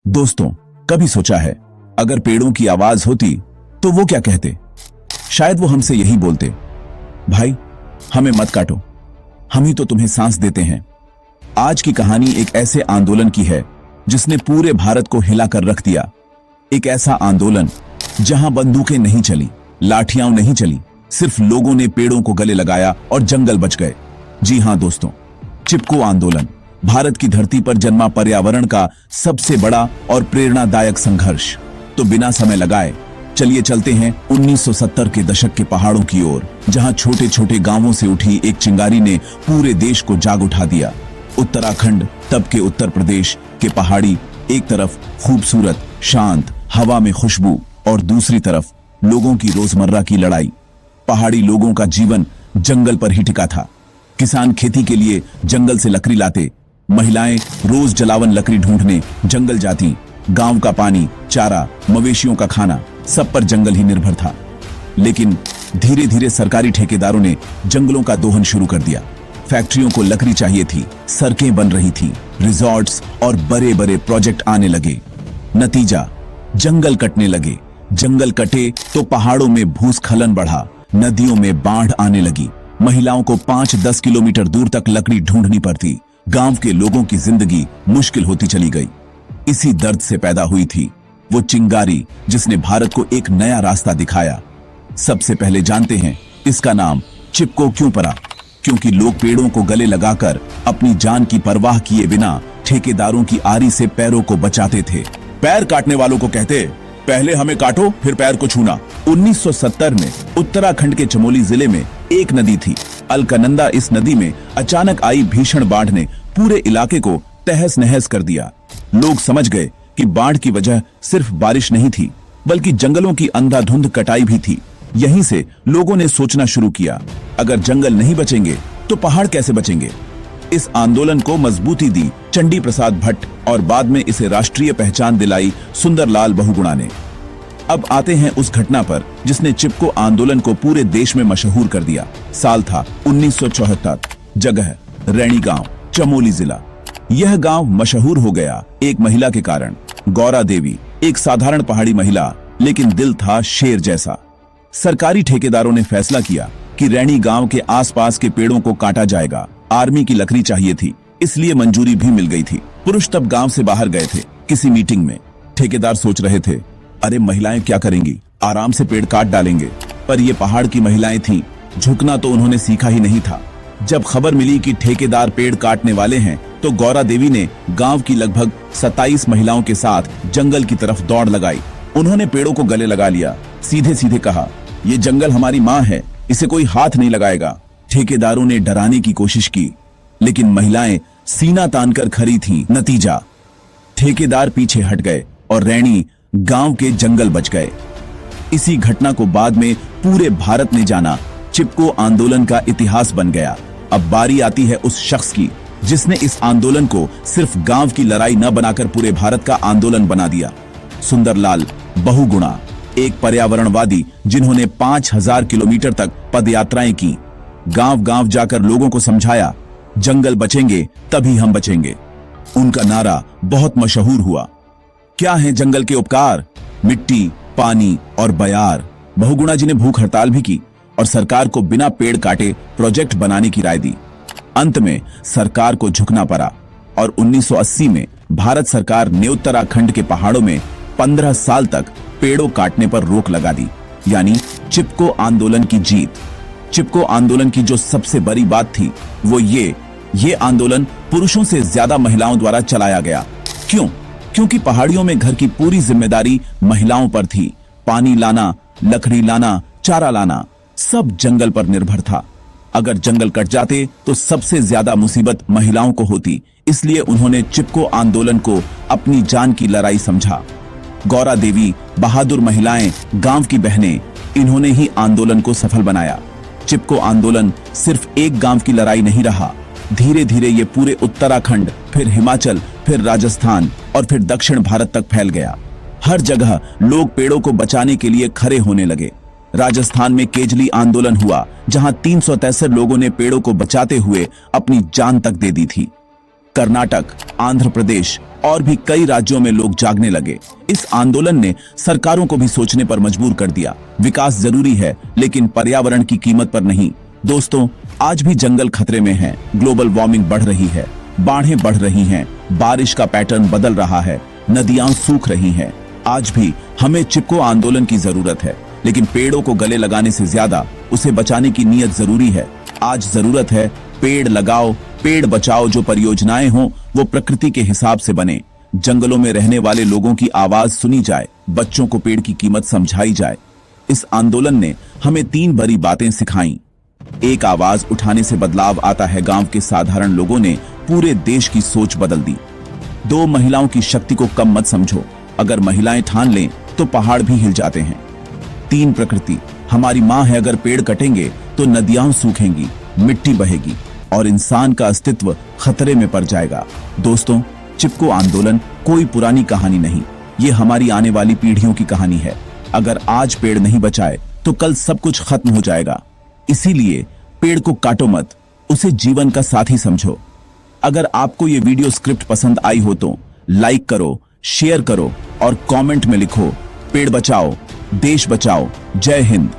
दोस्तों, कभी सोचा है अगर पेड़ों की आवाज होती तो वो क्या कहते? शायद वो हमसे यही बोलते, भाई हमें मत काटो, हम ही तो तुम्हें सांस देते हैं। आज की कहानी एक ऐसे आंदोलन की है जिसने पूरे भारत को हिलाकर रख दिया। एक ऐसा आंदोलन जहां बंदूकें नहीं चली, लाठियां नहीं चली, सिर्फ लोगों ने पेड़ों को गले लगाया और जंगल बच गए। जी हां दोस्तों, चिपको आंदोलन भारत की धरती पर जन्मा पर्यावरण का सबसे बड़ा और प्रेरणादायक संघर्ष। तो बिना समय लगाए चलिए चलते हैं 1970 के दशक के पहाड़ों की ओर, जहां छोटे छोटे गांवों से उठी एक चिंगारी ने पूरे देश को जाग उठा दिया। उत्तराखंड, तब के उत्तर प्रदेश के पहाड़ी, एक तरफ खूबसूरत शांत हवा में खुशबू और दूसरी तरफ लोगों की रोजमर्रा की लड़ाई। पहाड़ी लोगों का जीवन जंगल पर ही टिका था। किसान खेती के लिए जंगल से लकड़ी लाते, महिलाएं रोज जलावन लकड़ी ढूंढने जंगल जाती। गांव का पानी, चारा, मवेशियों का खाना, सब पर जंगल ही निर्भर था। लेकिन धीरे धीरे सरकारी ठेकेदारों ने जंगलों का दोहन शुरू कर दिया। फैक्ट्रियों को लकड़ी चाहिए थी, सड़कें बन रही थी, रिजॉर्ट्स और बड़े बड़े प्रोजेक्ट आने लगे। नतीजा, जंगल कटने लगे। जंगल कटे तो पहाड़ों में भूस्खलन बढ़ा, नदियों में बाढ़ आने लगी। महिलाओं को 5-10 किलोमीटर दूर तक लकड़ी ढूंढनी पड़ती। गांव के लोगों की जिंदगी मुश्किल होती चली गई। इसी दर्द से पैदा हुई थी वो चिंगारी जिसने भारत को एक नया रास्ता दिखाया। सबसे पहले जानते हैं इसका नाम चिपको क्यों पड़ा। क्योंकि लोग पेड़ों को गले लगाकर अपनी जान की परवाह किए बिना ठेकेदारों की आरी से पैरों को बचाते थे। पैर काटने वालों को कहते, पहले हमें काटो फिर पैर को छूना। 1970 में उत्तराखंड के चमोली जिले में एक नदी थी, अलकनंदा। इस नदी में अचानक आई भीषण बाढ़ ने पूरे इलाके को तहस नहस कर दिया। लोग समझ गए कि बाढ़ की वजह सिर्फ बारिश नहीं थी, बल्कि जंगलों की अंधाधुंध कटाई भी थी। यहीं से लोगों ने सोचना शुरू किया, अगर जंगल नहीं बचेंगे तो पहाड़ कैसे बचेंगे। इस आंदोलन को मजबूती दी चंडी प्रसाद भट्ट और बाद में इसे राष्ट्रीय पहचान दिलाई सुंदरलाल बहुगुणा ने। अब आते हैं उस घटना पर जिसने चिपको आंदोलन को पूरे देश में मशहूर कर दिया। साल था 1974। जगह रैणी गांव, चमोली जिला। यह गांव मशहूर हो गया एक महिला के कारण। गौरा देवी, एक साधारण पहाड़ी महिला, लेकिन दिल था शेर जैसा। सरकारी ठेकेदारों ने फैसला किया कि रैणी गांव के आसपास के पेड़ों को काटा जाएगा। आर्मी की लकड़ी चाहिए थी, इसलिए मंजूरी भी मिल गई थी। पुरुष तब गांव से बाहर गए थे किसी मीटिंग में। ठेकेदार सोच रहे थे, अरे महिलाएं क्या करेंगी, आराम से पेड़ काट डालेंगे। पर ये पहाड़ की महिलाएं थीं, झुकना तो उन्होंने सीखा ही नहीं था। जब खबर मिली कि ठेकेदार पेड़ काटने वाले हैं, तो गौरा देवी ने गांव की लगभग 27 महिलाओं के साथ जंगल की तरफ दौड़ लगाई। उन्होंने पेड़ों को गले लगा लिया, सीधे सीधे कहा, ये जंगल हमारी माँ है, इसे कोई हाथ नहीं लगाएगा। ठेकेदारों ने डराने की कोशिश की, लेकिन महिलाएं सीना तानकर खड़ी थीं। नतीजा, ठेकेदार पीछे हट गए और रैणी गांव के जंगल बच गए। इसी घटना को बाद में पूरे भारत ने जाना। चिपको आंदोलन का इतिहास बन गया। अब बारी आती है उस शख्स की जिसने इस आंदोलन को सिर्फ गांव की लड़ाई न बनाकर पूरे भारत का आंदोलन बना दिया। सुंदरलाल बहुगुणा, एक पर्यावरणवादी जिन्होंने 5000 किलोमीटर तक पदयात्राएं की। गांव गांव जाकर लोगों को समझाया, जंगल बचेंगे तभी हम बचेंगे। उनका नारा बहुत मशहूर हुआ, क्या है जंगल के उपकार, मिट्टी, पानी और बयार। बहुगुणा जी ने भूख हड़ताल भी की और सरकार को बिना पेड़ काटे प्रोजेक्ट बनाने की राय दी। अंत में सरकार को झुकना पड़ा और 1980 में भारत सरकार ने उत्तराखंड के पहाड़ों में 15 साल तक पेड़ों काटने पर रोक लगा दी। यानी चिपको आंदोलन की जीत। चिपको आंदोलन की जो सबसे बड़ी बात थी वो ये आंदोलन पुरुषों से ज्यादा महिलाओं द्वारा चलाया गया। क्यों? क्योंकि पहाड़ियों में घर की पूरी जिम्मेदारी महिलाओं पर थी। पानी लाना, लकड़ी लाना, चारा लाना, सब जंगल पर निर्भर था। अगर जंगल कट जाते तो सबसे ज्यादा मुसीबत महिलाओं को होती। इसलिए उन्होंने चिपको आंदोलन को अपनी जान की लड़ाई समझा। गौरा देवी, बहादुर महिलाएं, गांव की बहनें, इन्होंने ही आंदोलन को सफल बनाया। चिपको आंदोलन सिर्फ एक गांव की लड़ाई नहीं रहा। धीरे धीरे ये पूरे उत्तराखंड, फिर हिमाचल, फिर राजस्थान और फिर दक्षिण भारत तक फैल गया। हर जगह लोग पेड़ों को बचाने के लिए खड़े होने लगे। राजस्थान में केजली आंदोलन हुआ, जहां 363 लोगों ने पेड़ों को बचाते हुए अपनी जान तक दे दी थी। कर्नाटक, आंध्र प्रदेश और भी कई राज्यों में लोग जागने लगे। इस आंदोलन ने सरकारों को भी सोचने पर मजबूर कर दिया। विकास जरूरी है, लेकिन पर्यावरण की कीमत पर नहीं। दोस्तों, आज भी जंगल खतरे में हैं, ग्लोबल वार्मिंग बढ़ रही है, बाढ़ें बढ़ रही हैं, बारिश का पैटर्न बदल रहा है, नदियां सूख रही हैं। आज भी हमें चिपको आंदोलन की जरूरत है, लेकिन पेड़ों को गले लगाने से ज्यादा उसे बचाने की नीयत जरूरी है। आज जरूरत है पेड़ लगाओ, पेड़ बचाओ। जो परियोजनाएं हों वो प्रकृति के हिसाब से बने। जंगलों में रहने वाले लोगों की आवाज सुनी जाए, बच्चों को पेड़ की कीमत समझाई जाए। इस आंदोलन ने हमें 3 बड़ी बातें सिखाई। एक आवाज उठाने से बदलाव आता है। गांव के साधारण लोगों ने पूरे देश की सोच बदल दी। 2 महिलाओं की शक्ति को कम मत समझो। अगर महिलाएं ठान लें तो पहाड़ भी हिल जाते हैं। 3 प्रकृति हमारी मां है। अगर पेड़ कटेंगे तो नदियां सूखेंगी, मिट्टी बहेगी और इंसान का अस्तित्व खतरे में पड़ जाएगा। दोस्तों, चिपको आंदोलन कोई पुरानी कहानी नहीं, ये हमारी आने वाली पीढ़ियों की कहानी है। अगर आज पेड़ नहीं बचाए तो कल सब कुछ खत्म हो जाएगा। इसीलिए पेड़ को काटो मत, उसे जीवन का साथी समझो। अगर आपको ये वीडियो स्क्रिप्ट पसंद आई हो तो लाइक करो, शेयर करो और कमेंट में लिखो, पेड़ बचाओ, देश बचाओ। जय हिंद।